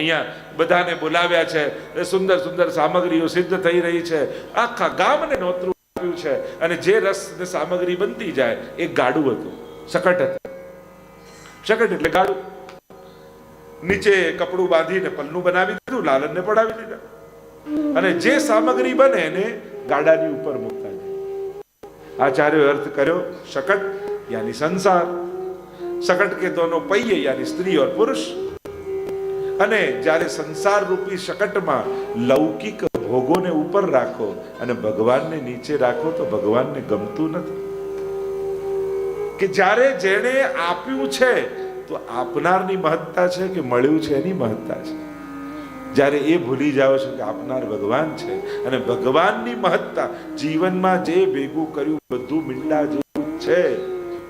અહીંયા બધાને બોલાવ્યા છે, સુંદર સુંદર સામગ્રીઓ સિદ્ધ થઈ રહી છે, આખા ગામને નોતરું આપ્યું છે. અને જે રસ ને સામગ્રી બનતી જાય એક ગાડું હતું, શકટ હતું. શકટ એટલે ગાડું. નીચે કપડું બાંધીને પલ્લું બનાવી દીધું, લાલનને પડાવી દીધા, અને જે સામગ્રી બને એને ગાડાની ઉપર મૂકતા જાય. આચાર્ય અર્થ કર્યો શકટ યાની સંસાર, શકટ કે દોનો પૈયે યાની સ્ત્રી और પુરુષ. અને જ્યારે સંસાર રૂપી શકટમાં લૌકિક ભોગોને ઉપર રાખો અને ભગવાનને નીચે રાખો તો ભગવાનને ગમતું નથી. કે જ્યારે જેણે આપ્યું છે તો આપનારની મહત્તા છે કે મળ્યું છે એની મહત્તા છે. જ્યારે એ ભૂલી જાઓ છો કે આપનાર ભગવાન છે અને ભગવાનની મહત્તા, જીવનમાં જે ભેગું કર્યું બધું મીંડા જેવું છે,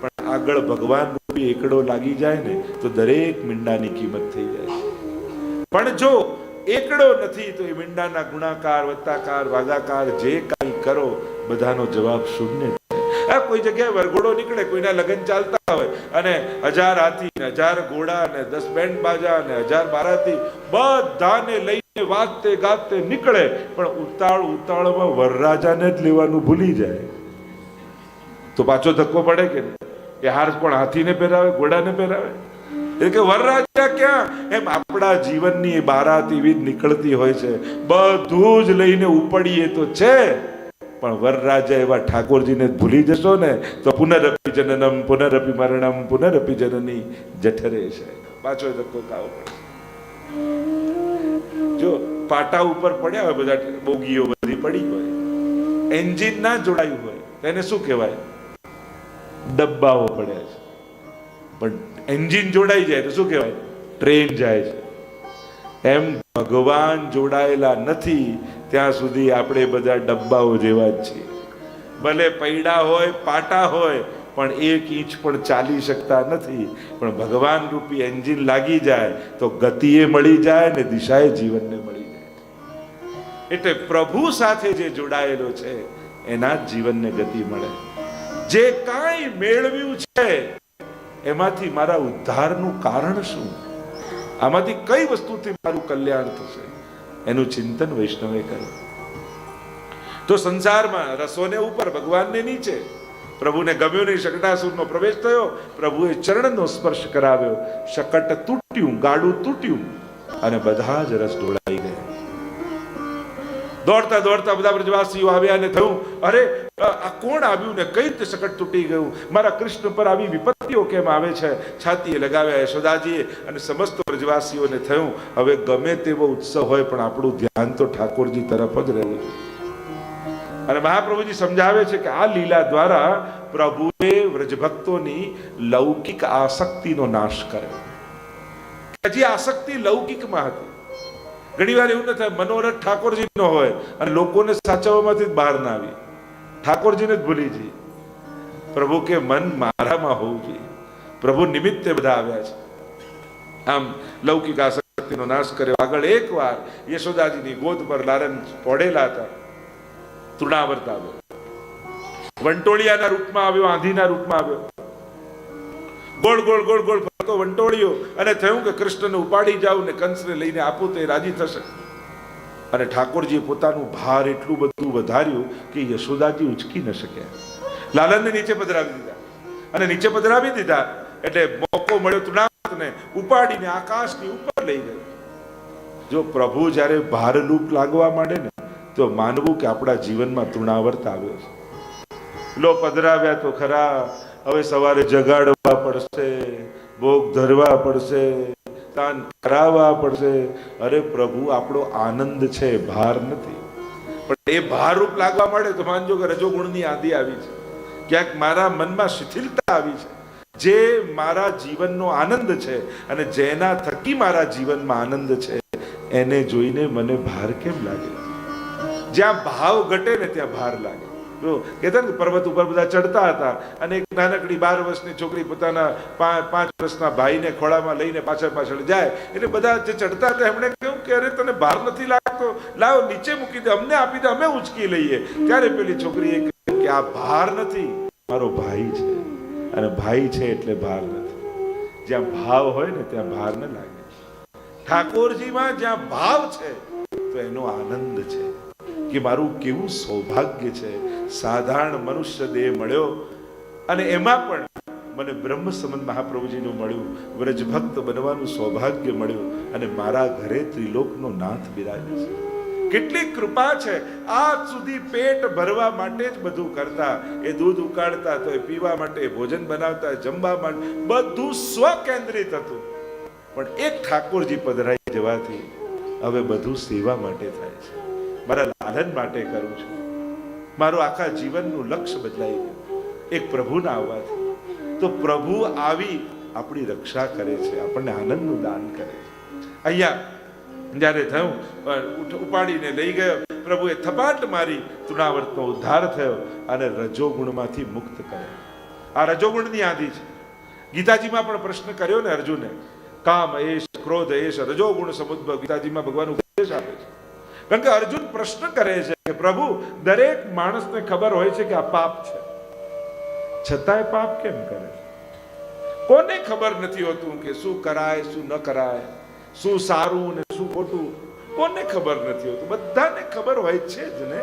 પણ આગળ ભગવાન રૂપી એકડો લાગી જાય ને તો દરેક મીંડાની કિંમત થઈ જાય. પણ જો એકડો નથી તો એ મીંડાના ગુણાકાર, વત્તાકાર, ભાગાકાર જે કાંઈ કરો બધાનો જવાબ શૂન્ય. કોઈ જગ્યાએ વરઘોડો નીકળે, કોઈના લગ્ન ચાલતા હોય અને 1000 હાથી, 1000 ઘોડા ને 10 બેન્ડ બાજા ને 1000 બારાતી બધાને લઈને વાગતે ગાતે નીકળે, પણ ઉતાળમાં વરરાજાને જ લેવાનું ભૂલી જાય તો પાછો ધક્કો પડે કે નહીં? એ હાર કોણ હાથીને પહેરાવે, ઘોડાને પહેરાવે? એટલે કે વરરાજા ક્યાં? એમ આપણા જીવનની એ બારાત એવી જ નીકળતી હોય છે, બધું જ લઈને ઉપડીએ તો છે, પણ વરરાજા એવા ઠાકોરજીને ભૂલી જશો ને તો પુનરપી જનનમ પુનરપી મરણમ પુનરપી જનની જઠરે છે, પાછો ધક્કો ખાવો પડે. જો પાટા ઉપર પડ્યા હોય, બધા બોગીઓ બધી પડી હોય, એન્જિન ના જોડાયું હોય તેને શું કહેવાય? ડબ્બાઓ પડ્યા છે. પણ એન્જિન જોડાઈ જાય તો શું કહેવાય? ટ્રેન જાય છે. એમ ભગવાન જોડાયેલા નથી ત્યાં સુધી આપણે બધા ડબ્બાઓ જેવા જ છીએ. ભલે પૈડા હોય, પાટા હોય, પણ 1 ઇંચ પણ ચાલી શકતા નથી. પણ ભગવાન રૂપી એન્જિન લાગી જાય તો ગતિએ મળી જાય ને દિશાએ જીવનને મળી જાય. એટલે પ્રભુ સાથે જે જોડાયેલો છે એના જ જીવનને ગતિ મળે. જે કાંઈ મેળવ્યું છે એમાંથી મારા ઉદ્ધારનું કારણ શું, આમાંથી કઈ વસ્તુથી મારું કલ્યાણ થશે, એનું ચિંતન વૈષ્ણવે કર્યું. તો સંસારમાં રસોને ઉપર, ભગવાનને નીચે. પ્રભુને ગમ્યું નહીં, શકટાસુરનો પ્રવેશ થયો, પ્રભુએ ચરણનો સ્પર્શ કરાવ્યો, શકટ તૂટ્યું, ગાડું તૂટ્યું અને બધા જ રસ ઢોળાઈ ગયા. દોડતા દોડતા બધા બ્રજવાસીઓ આવ્યા અને થયું, અરે આ કોણ આવ્યું ને કઈ રીતે શકટ તૂટી ગયું? મારા કૃષ્ણ પર આવી વિપત્તિઓ કેમ આવે છે? છાતીએ લગાવ્યા યશોદાજીએ અને સમસ્ત બ્રજવાસીઓને થયું, હવે ગમે તેવો ઉત્સવ હોય પણ આપણું ધ્યાન તો ઠાકોરજી તરફ જ રહેવું જોઈએ. અને મહાપ્રભુજી સમજાવે છે કે આ લીલા દ્વારા પ્રભુએ વ્રજભક્તોની લૌકિક આસક્તિનો નાશ કર્યો. હજી આસક્તિ લૌકિકમાં હતી. ઘણી વાર એવું ન થાય, મનોરથ ઠાકોરજીનો હોય અને લોકોને સાચવવામાંથી જ બહાર ના આવી, ઠાકોરજીને જ ભૂલી જઈએ. પ્રભુ કે મન મારામાં હોવું જોઈએ. પ્રભુ નિમિત્તે બધા આવ્યા છે. આમ લૌકિક આસક્તિનો નાશ કર્યો. આગળ એકવાર યશોદાજીની ગોદ પર લાલન પોઢેલા હતા. તૃણાવર્ત આવ્યો, વંટોળિયાના રૂપમાં આવ્યો, આંધીના રૂપમાં આવ્યો, ગોળ ગોળ ગોળ ગોળ ફરતો વંટોળિયો, અને થયું કે કૃષ્ણને ઉપાડી જાઉં ને કંસને લઈને આપું તો એ રાજી થશે. અને ઠાકોરજીએ પોતાનું ભાર એટલું બધું વધાર્યું કે યશોદાજી ઉચકી ન શક્યા. લાલનને નીચે પધરાવી દીધા, અને નીચે પધરાવી દીધા એટલે મોકો મળ્યો તૃણાવર્તને ઉપાડીને આકાશની ઉપર લઈ ગયો. જો પ્રભુ જ્યારે ભારરૂપ લાગવા માંડે ને તો માનવું કે આપણા જીવનમાં તૃણાવર્ત આવ્યો છે. લો પધરાવ્યા તો ખરા, હવે સવારે જગાડવા પડશે, ભોગ ધરવા પડશે, દાન કરાવવા પડશે. અરે પ્રભુ આપણો આનંદ છે, ભાર નથી. પણ એ ભારરૂપ લાગવા માંડે તો માનજો કે રજોગુણની આંધી આવી છે, ક્યાંક મારા મનમાં શિથિલતા આવી છે. જે મારા જીવનનો આનંદ છે અને જેના થકી મારા જીવનમાં આનંદ છે એને જોઈને મને ભાર કેમ લાગે? જ્યાં ભાવ ઘટે ને ત્યાં ભાર લાગે. જો કહેતા ને પર્વત ઉપર બધા ચડતા હતા અને એક નાનકડી 12 વર્ષની છોકરી પોતાના 5 વર્ષના ભાઈને ખોળામાં લઈને પાછળ પાછળ જાય એટલે બધા જે ચડતા હતા એમણે કહ્યું કે અરે તને ભાર નથી લાગતો, લાવ નીચે મૂકી દે, અમને આપી દે, અમે ઉંચકી લઈએ. ત્યારે પેલી છોકરીએ કહ્યું કે આ ભાર નથી, મારો ભાઈ છે, અને ભાઈ છે એટલે ભાર નથી. જ્યાં ભાવ હોય ને ત્યાં ભાર ન લાગે. ઠાકોરજીમાં જ્યાં ભાવ છે તો એનો આનંદ છે કે મારું કેવું સૌભાગ્ય છે, સાધારણ મનુષ્ય દેહ મળ્યો અને એમાં પણ મને બ્રહ્મ સંબંધ મહાપ્રભુજીનું મળ્યું, વ્રજ ભક્ત બનવાનું સૌભાગ્ય મળ્યું અને મારા ઘરે ત્રિલોકનો નાથ બિરાજે છે. કેટલી કૃપા છે. આજ સુધી પેટ ભરવા માટે જ બધું કરતા, એ દૂધ ઉકાળતા તો એ પીવા માટે, ભોજન બનાવતા, જમવા માટે, બધું સ્વકેન્દ્રિત હતું. પણ એક ઠાકોરજી પધરાઈ જવાથી હવે બધું સેવા માટે થાય છે. મારા લાલન માટે કરું છું. મારું આખા જીવનનું લક્ષ્ય બદલાઈ ગયું એક પ્રભુના આવવાથી. તો પ્રભુ આવી આપણી રક્ષા કરે છે, આપણને આનંદનું દાન કરે છે. અહીંયા જ્યારે થયું, ઉપાડીને લઈ ગયો પ્રભુએ, થપાટ મારી, તૃણાવર્તનો ઉદ્ધાર થયો અને રજોગુણમાંથી મુક્ત કર્યો. આ રજોગુણની આધી છે. ગીતાજીમાં પણ પ્રશ્ન કર્યો ને અર્જુને, કામ એશ, ક્રોધ એશ, રજોગુણ સમુદ્ભવ. ગીતાજીમાં ભગવાન ઉપદેશ આપે છે. કારણ કે અર્જુન પ્રશ્ન કરે છે કે પ્રભુ, દરેક માણસને ખબર હોય છે કે આ પાપ છે, છતાંય પાપ કેમ કરે? કોને ખબર નથી હોતું કે શું કરાય, શું ન કરાય, શું સારું ને શું ખોટું? કોને ખબર નથી હોતું? બધાને ખબર હોય છે જ ને.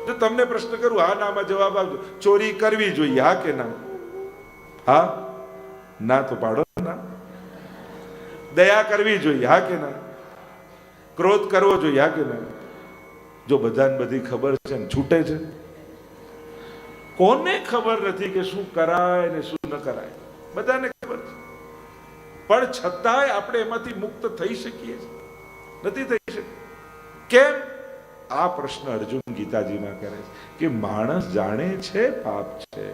જો તમને પ્રશ્ન કરું, હા નામાં જવાબ આપજો. ચોરી કરવી જોઈએ, હા કે ના? હા ના તો પાડો ના. દયા કરવી જોઈએ, હા કે ના? ક્રોધ કરવો જોઈએ, હા કે ના? જો બધાને બધી ખબર છે ને છૂટે છે. કોને ખબર નથી કે શું કરાય ને શું ન કરાય? બધાને ખબર છે. પણ છતાંય આપણે એમાંથી મુક્ત થઈ શકીએ છીએ? નથી થઈ શકીએ. કેમ? આ પ્રશ્ન અર્જુન ગીતાજીમાં કરે છે કે માણસ જાણે છે પાપ છે,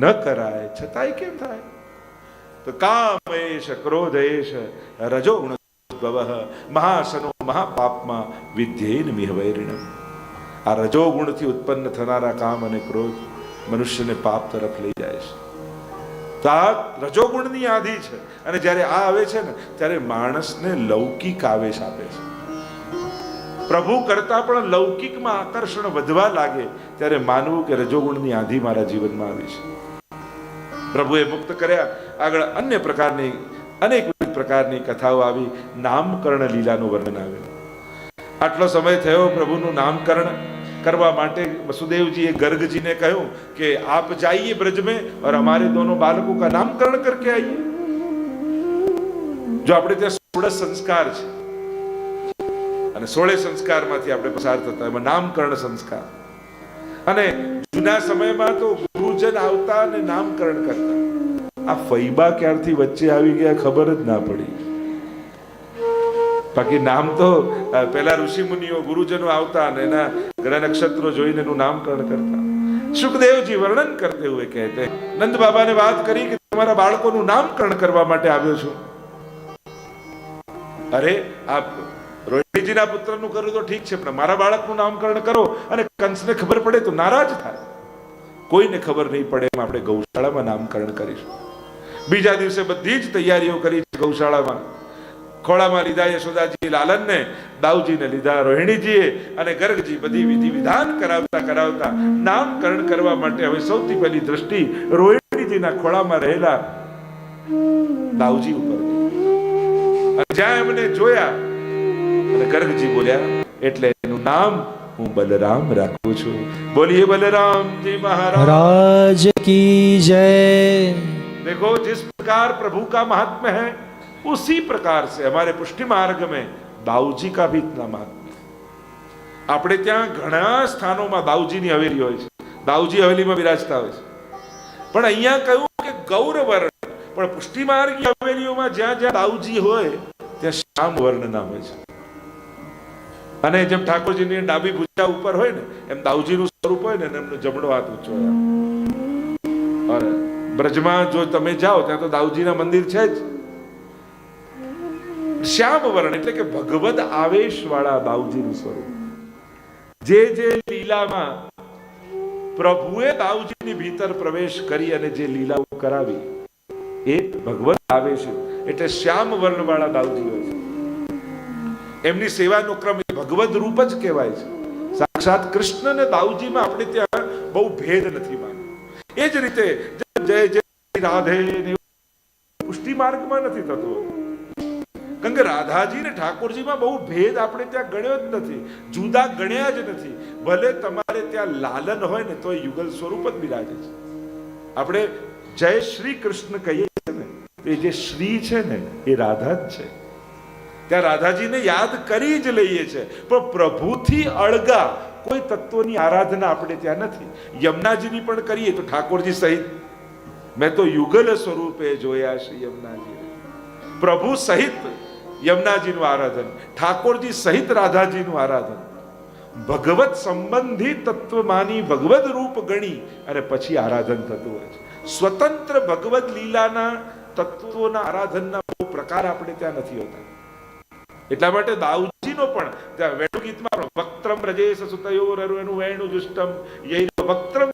ન કરાય, છતાંય કેમ થાય? તો કામ એશ, ક્રોધ એશ, રજોગુણ મહાસનો મહાપાપમાં વિદ્યેન મિહવૈરિણમ. આ રજોગુણથી ઉત્પન્ન થનારા કામ અને ક્રોધ મનુષ્યને પાપ તરફ લઈ જાય છે. તો આ રજોગુણની આધી છે. અને જ્યારે આ આવે છે ને ત્યારે માણસને લૌકિક આવેશ આપે છે. પ્રભુ કરતા પણ લૌકિકમાં આકર્ષણ વધવા લાગે ત્યારે માનવું કે રજોગુણની આધી મારા જીવનમાં આવી છે. પ્રભુએ મુક્ત કર્યા. આગળ અન્ય પ્રકારની અનેક પ્રકારની કથાઓ આવી. નામકરણ લીલાનું વર્ણન આવ્યું. આટલો સમય થયો પ્રભુનું નામકરણ કરવા માટે वसुदेव जी गर्ग जी ने કહ્યું કે આપ જાइए ब्रज में और हमारे दोनों बालकों का नामकरण करके आइए. જો આપણે ત્યાં 16 સંસ્કાર છે અને 16 સંસ્કારમાંથી આપણે પસાર થતા, એમાં નામકરણ સંસ્કાર. અને જૂના સમયમાં તો ગુરુજન આવતા અને નામકરણ કરતા. આ ફૈબા ક્યારથી વચ્ચે આવી ગયા ખબર જ ના પડી. બાકી નામ તો પેલા ઋષિ મુનિઓ ગુરુજનો આવતા અને એના ગ્રહ નક્ષત્રો જોઈને એનું નામકરણ કરતા. સુખદેવજી વર્ણન કરતે હુએ કહેતે, નંદ બાબાને વાત કરી કે તમારા બાળકોનું નામકરણ કરવા માટે આવ્યો છું. અરે આપ રોહિણીજીના પુત્રનું કરું તો ઠીક છે, પણ મારા બાળકનું નામકરણ કરો અને કંસને ખબર પડે તો નારાજ થાય. કોઈને ખબર નહીં પડે એમ આપણે ગૌશાળામાં નામકરણ કરીશું. બીજા દિવસે બધી જ તૈયારીઓ કરી ગૌશાળામાં. ખોળામાં લીધા યશોદાજી લાલનને, દાઉજીને લીધા રોહિણીજીએ, અને ગર્ગજી બધી વિધિ વિધાન કરાવતા નામકરણ કરવા માટે હવે સૌથી પહેલી દ્રષ્ટિ રોહિણીજીના ખોળામાં રહેલા દાઉજી ઉપર. જ્યાં એમને જોયા અને ગર્ગજી બોલ્યા એટલે એનું નામ હું બલરામ રાખું છું. બોલીએ બલરામજી महाराज की जय. देखो जिस प्रकार प्रभु का महात्म्य है उसी प्रकार से हमारे पुष्टि मार्ग में दाऊजी का भी इतना महात्म्य. આપણે ત્યાં ઘણા સ્થાનોમાં દાઉજીની હવેલી હોય છે, દાઉજી હવેલીમાં બિરાજતા હોય છે. પણ અહીંયા કહ્યું કે ગૌરવર્ણ, પણ પુષ્ટિ માર્ગી હવેલીઓમાં જ્યાં જ્યાં દાઉજી હોય ત્યાં શ્યામ વર્ણના હોય છે. અને જેમ ઠાકોરજીની ડાબી ભુજા ઉપર હોય ને એમ દાઉજીનું સ્વરૂપ હોય ને એમનો જમણો હાથ ઊંચો હોય. અને બ્રજમાં જો તમે જાઓ ત્યાં તો દાઉજીના મંદિર છે જ. શ્યામ વર્ણ એટલે કે ભગવદ આવેશ વાળા દાઉજીનું સ્વરૂપ. જે જે લીલામાં પ્રભુએ દાઉજીની ભીતર પ્રવેશ કરી અને જે લીલાઓ કરાવી એ ભગવદ આવેશ એટલે શ્યામ વર્ણ વાળા દાઉજી હોય છે. એમની સેવાનો ક્રમ ભગવદ રૂપ જ કહેવાય છે. સાક્ષાત કૃષ્ણ અને દાઉજીમાં આપણે ત્યાં બહુ ભેદ નથી માન્યો. એ જ રીતે જય જય રાધે પુષ્ટિ માર્ગમાં નથી થતું. કારણ કે રાધાજી ને ઠાકોરજીમાં બહુ ભેદ આપણે ત્યાં ગણ્યો જ નથી, જુદા ગણ્યા જ નથી. ભલે તમારે ત્યાં લાલન હોય ને તો યુગલ સ્વરૂપ જ બિરાજે છે. આપણે જય શ્રી કૃષ્ણ કહીએ છીએ ને, એ જે શ્રી છે ને એ રાધા જ છે. ત્યાં રાધાજીને યાદ કરી જ લઈએ છે, પણ પ્રભુથી અળગા કોઈ તત્વની આરાધના આપણે ત્યાં નથી. યમુનાજીની પણ કરીએ તો ઠાકોરજી સહિત. મેં તો યુગલ સ્વરૂપે જોયા છે યમુનાજી, પ્રભુ સહિત યમુનાજીનું આરાધન, ઠાકોરજી સહિત રાધાજીનું આરાધન, ભગવત સંબંધી તત્વ માની ભગવદ રૂપ ગણી અને પછી આરાધન થતું હોય છે. સ્વતંત્ર ભગવદ લીલાના તત્વોના આરાધનના બહુ પ્રકાર આપણે ત્યાં નથી હોતા. એટલા માટે દાઉજીનો પણ ત્યાં વેણુ ગીતમાં વક્ત્રમ રજેશ સુતયોર એનું વેણુ દુષ્ટમ યૈ વક્ત્રમ,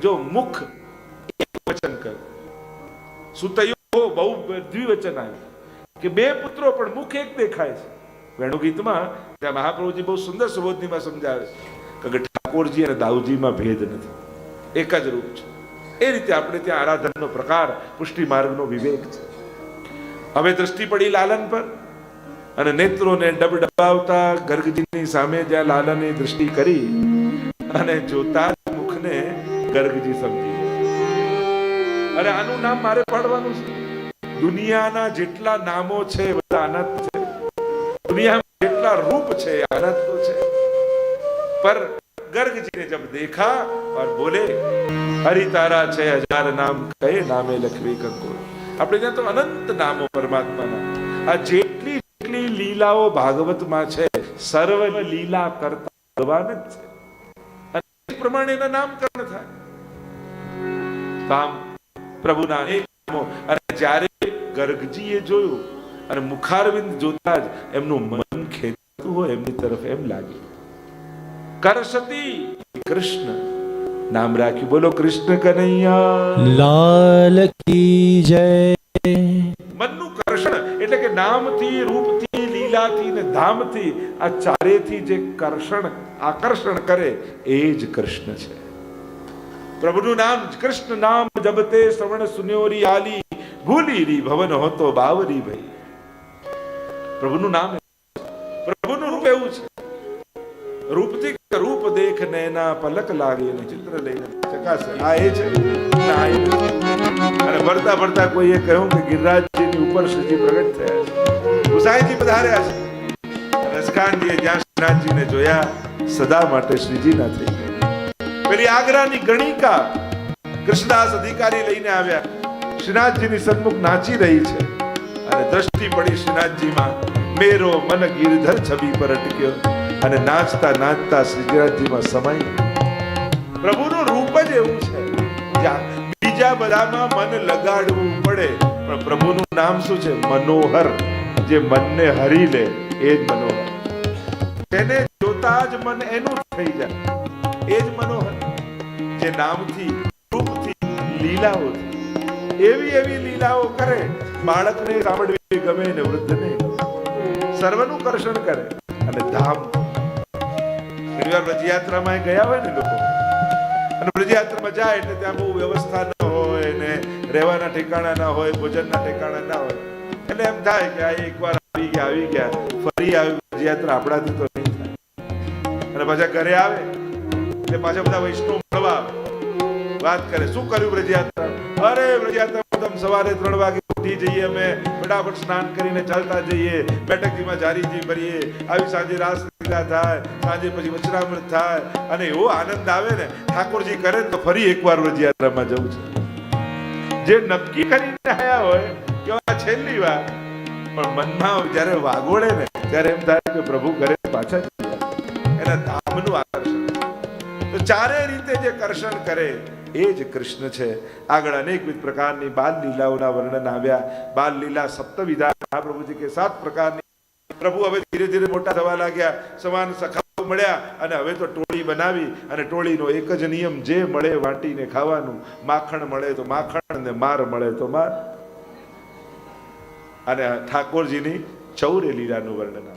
જો મુખ એક વચન કર, સુતયો બહુ દ્વિવચન આવ્યું કે બે પુત્રો પણ મુખ એક દેખાય છે. વેણુ ગીતમાં ત્યાં મહાપ્રભુજી બહુ સુંદર સુબોધનીમાં સમજાવે છે કે ઠાકોરજી અને દાઉજીમાં ભેદ નથી, એક જ રૂપ છે. એ રીતે આપણે ત્યાં આરાધનનો પ્રકાર, પુષ્ટિ માર્ગનો વિવેક છે. હવે દ્રષ્ટિ પડી લાલન પર અને નેત્રોને ડબડબાવતા ગર્ગજીની સામે જ્યાં લાલને દૃષ્ટિ કરી અને જોતા જ મુખને ગર્ગજી સમજી ગયા. અરે આનું નામ મારે પાડવાનું છે. દુનિયાના જેટલા નામો છે બધા અનંત છે, દુનિયામાં જેટલા રૂપ છે અનંત છે, પર गर्ग जी ने जब देखा और बोले हरि तारा 6000 नाम कहे नामे लखवी कंकोर. આપણે ત્યાં તો અનંત નામો પરમાત્માના. આ જેટલી જેટલી લીલાઓ ભાગવતમાં છે સર્વ લીલા કરતા ભગવાન જ છે, અને એ પ્રમાણેના નામકરણ થાય. કામ પ્રભુના અનેક નામો. અને જ્યારે ગર્ગજીએ જોયું અને મુખારવિંદ જોતા જ એમનું મન ખેંચતું હોય એમની તરફ એમ લાગ્યું. કરસતી કૃષ્ણ નામ રાખ્યું. બોલો કૃષ્ણ કનૈયા લાલ કી જય. મનનું કર્ષણ એટલે કે નામથી, રૂપથી, લીલાથી ને ધામથી, આ ચારેથી જે કર્ષણ આકર્ષણ કરે એ જ કૃષ્ણ છે. પ્રભુનું નામ કૃષ્ણ નામ જબતે શ્રવણ સુન્યોરી આલી ભૂલી રી ભવન હોતો બાવરી ભાઈ. પ્રભુનું નામ, પ્રભુનું રૂપ એવું છે. રૂપથી રૂપ દેખ નૈના પલક લાગે અને ચિત્ર લઈને ચકાસે. આ એ છે ના એ નથી. અને ભરતા ભરતા કોઈએ કહ્યું કે ગિરિરાજજીની ઉપર શ્રીજી પ્રગટ થયા છે, ગુસાઈજી પધાર્યા છે. રસકાનજીએ જ્યાં શ્રીનાથજીને જોયા સદા માટે શ્રીજી ના થઈ ગયા. પેલી આગ્રાની ગણિકા કૃષ્ણદાસ અધિકારી લઈને આવ્યા, શ્રીનાથજીની સન્મુખ નાચી રહી છે અને દ્રષ્ટિ પડી શ્રીનાથજીમાં. મેરો મન ગિરધર છબી પર અટક્યો અને નાચતા નાચતા શ્રીજીરાજજીમાં સમાઈ. પ્રભુનું રૂપ જ એવું છે. બીજા બધામાં મન લગાડવું પડે, પણ પ્રભુનું નામ શું છે? મનોહર. જે મનને હરી લે એ જ મનોહર. તેને જોતા જ મન એનું થઈ જાય, એ જ મનોહર. જે નામથી, રૂપથી, લીલાઓથી એવી એવી લીલાઓ કરે, બાળકને સાંભળવી ગમે ને વૃદ્ધને, સર્વનું કર્ષણ કરે. અને ધામ બ્રજયાત્રામાં ગયા હોય ને લોકો, અને બ્રજયાત્રામાં જાય એટલે ત્યાં બહુ વ્યવસ્થા ન હોય ને રહેવાના ઠેકાણા ના હોય, ભોજનના ઠેકાણા ના હોય, એટલે એમ થાય કે આ એકવાર આવી ગયા ફરી આવી બ્રજયાત્રા આપણાથી તો નહીં થાય. અને પાછા ઘરે આવે એટલે પાછા બધા વૈષ્ણવ મળવા વાત કરે, શું કર્યું બ્રજયાત્રા? અરે બ્રજયાત્રામાં સવારે 3 વાગે ઉઠી જઈએ, અમે ફટાફટ સ્નાન કરીને ચાલતા જઈએ, બેઠકજીમાં જારીજી ભરીએ, આવી સાંજે રાસ લીલા થાય, સાંજે પછી વચનામૃત થાય, અને એવો આનંદ આવે ને. ઠાકોરજી કરે તો ફરી એકવાર બ્રજયાત્રામાં જવું છે. જે નક્કી કરીને આયા હોય કે આ છેલ્લી વાર, પણ મનમાં જ્યારે વાગોળે ને ત્યારે એમ થાય કે પ્રભુ ઘરે પાછા એના ધામનું આકર્ષણ. તો ચારે રીતે જે કર્ષણ કરે એ જ કૃષ્ણ છે. આગળ અનેકવિધ પ્રકારની બાલ લીલાઓના વર્ણન આવ્યા. બાલ લીલા સપ્તવિધા. મહાપ્રભુજી કે 7 પ્રકારની. પ્રભુ હવે ધીરે ધીરે મોટા થવા લાગ્યા, સમાન સખાઓ મળ્યા, અને હવે તો ટોળી બનાવી, અને ટોળીનો એક જ નિયમ, જે મળે વાટીને ખાવાનું. માખણ મળે તો માખણ, ને માર મળે તો માર. અને ઠાકોરજીની ચૌર્ય લીલાનું વર્ણન.